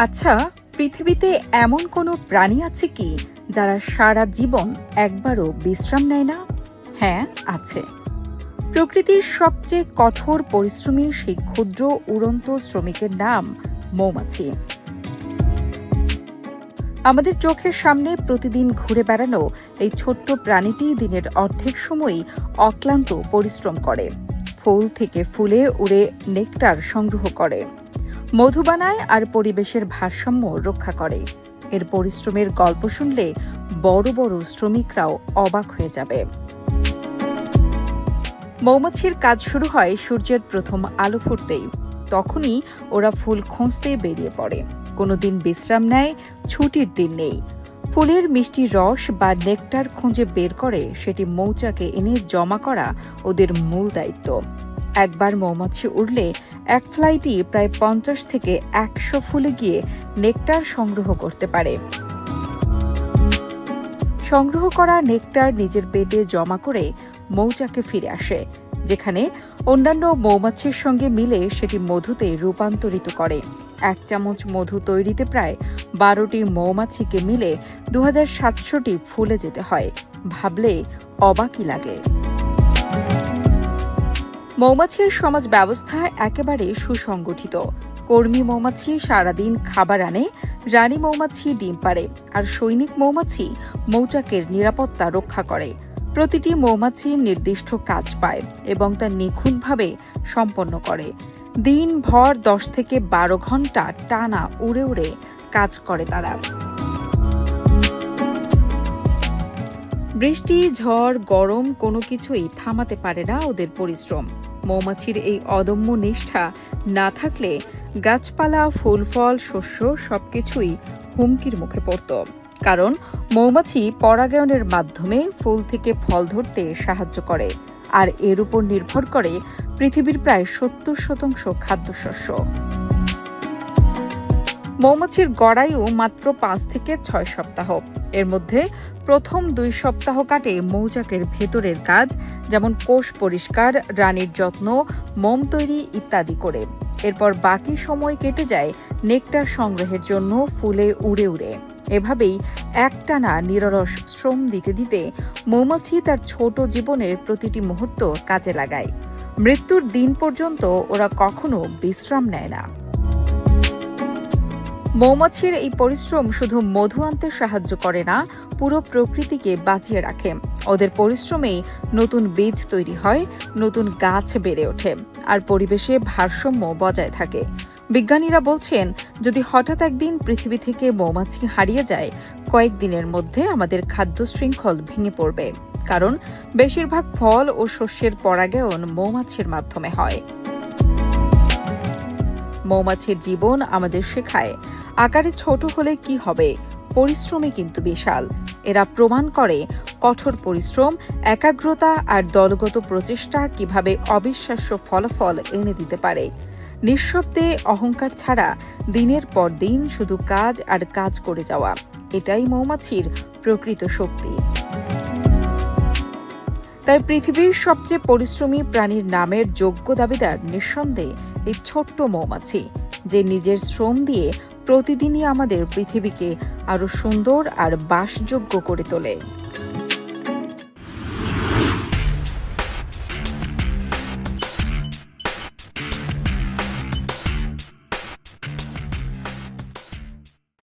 আচ্ছা, পৃথিবীতে এমন কোনো প্রাণী আছে কি যারা সারা জীবন একবারও বিশ্রাম নেয় না? হ্যাঁ, আছে। প্রকৃতির সবচেয়ে কঠোর পরিশ্রমী সেই ক্ষুদ্র উড়ন্ত শ্রমিকের নাম মৌমাছি। আমাদের চোখের সামনে প্রতিদিন ঘুরে বেড়ানো এই ছোট্ট প্রাণীটি দিনের অর্ধেক সময়ই অক্লান্ত পরিশ্রম করে। ফুল থেকে ফুলে উড়ে নেকটার সংগ্রহ করে, মধু বানায় আর পরিবেশের ভারসাম্য রক্ষা করে। এর পরিশ্রমের গল্প শুনলে বড় বড় শ্রমিকরাও অবাক হয়ে যাবে। মৌমাছির কাজ শুরু হয় সূর্যের প্রথম আলো ফুটতেই। তখনই ওরা ফুল খুঁজতে বেরিয়ে পড়ে। কোনোদিন বিশ্রাম নেয়, ছুটির দিন নেই। ফুলের মিষ্টি রস বা নেকটার খুঁজে বের করে সেটি মৌচাকে এনে জমা করা ওদের মূল দায়িত্ব। একবার মৌমাছি উড়লে এক ফ্লাইটই প্রায় 50 থেকে 100 ফুলে গিয়ে নেকটার সংগ্রহ করতে পারে। সংগ্রহ করা নেকটার নিজের পেটে জমা করে মৌচাকে ফিরে আসে, যেখানে অন্যান্য মৌমাছির সঙ্গে মিলে সেটি মধুতে রূপান্তরিত করে। 1 চামচ মধু তৈরিতে প্রায় 12টি মৌমাছিকে মিলে 2700টি ফুলে যেতে হয়। ভাবলে অবাকই লাগে। মৌমাছির সমাজ ব্যবস্থা একেবারে সুসংগঠিত। কর্মী মৌমাছি সারাদিন খাবার আনে, রানী মৌমাছি ডিম পাড়ে, আর সৈনিক মৌমাছি মৌচাকের নিরাপত্তা রক্ষা করে। প্রতিটি মৌমাছি নির্দিষ্ট কাজ পায় এবং তা নিখুঁতভাবে সম্পন্ন করে। দিনভর 10 থেকে 12 ঘন্টা টানা উড়ে উড়ে কাজ করে তারা। বৃষ্টি, ঝড়, গরম কোনো কিছুই থামাতে পারে না ওদের পরিশ্রম। মৌমাছির এই অদম্য নিষ্ঠা না থাকলে গাছপালা, ফুল ফল, শস্য সবকিছুই হুমকির মুখে পড়ত। কারণ মৌমাছি পরাগায়নের মাধ্যমে ফুল থেকে ফল ধরতে সাহায্য করে, আর এর উপর নির্ভর করে পৃথিবীর প্রায় 70% খাদ্যশস্য। মৌমাছির গড়ায়ু মাত্র 5 থেকে 6 সপ্তাহ। এর মধ্যে প্রথম 2 সপ্তাহ কাটে মৌচাকের ভেতরের কাজ, যেমন কোষ পরিষ্কার, রানীর যত্ন, মোম তৈরি ইত্যাদি করে। এরপর বাকি সময় কেটে যায় নেকটার সংগ্রহের জন্য ফুলে উড়ে উড়ে। এভাবেই একটানা নিরলস শ্রম দিতে দিতে মৌমাছি তার ছোট জীবনের প্রতিটি মুহূর্ত কাজে লাগায়। মৃত্যুর দিন পর্যন্ত ওরা কখনো বিশ্রাম নেয় না। মৌমাছির এই পরিশ্রম শুধু মধু আনতে সাহায্য করে না, পুরো প্রকৃতিকে বাঁচিয়ে রাখে। ওদের পরিশ্রমেই নতুন বীজ তৈরি হয়, নতুন গাছ বেড়ে ওঠে, আর পরিবেশে ভারসাম্য বজায় থাকে। বিজ্ঞানীরা বলছেন, যদি হঠাৎ একদিন পৃথিবী থেকে মৌমাছি হারিয়ে যায়, কয়েকদিনের মধ্যে আমাদের খাদ্য শৃঙ্খল ভেঙে পড়বে। কারণ বেশিরভাগ ফল ও শস্যের পরাগায়ন মৌমাছির মাধ্যমে হয়। মৌমাছির জীবন আমাদের শেখায়, আকারে ছোট হলে কি হবে, পরিশ্রমে কিন্তু বিশাল। এরা প্রমাণ করে কঠোর পরিশ্রম, একাগ্রতা আর দলগত প্রচেষ্টা কিভাবে অবিশ্বাস্য ফলাফল এনে দিতে পারে। নিঃশব্দে, অহংকার ছাড়া দিনের পর দিন শুধু কাজ আর কাজ করে যাওয়া, এটাই মৌমাছির প্রকৃত শক্তি। তাই পৃথিবীর সবচেয়ে পরিশ্রমী প্রাণীর নামের যোগ্য দাবিদার নিঃসন্দেহে এই ছোট্ট মৌমাছি, যে নিজের শ্রম দিয়ে প্রতিদিনই আমাদের পৃথিবীকে আরো সুন্দর আর বাসযোগ্য করে তোলে।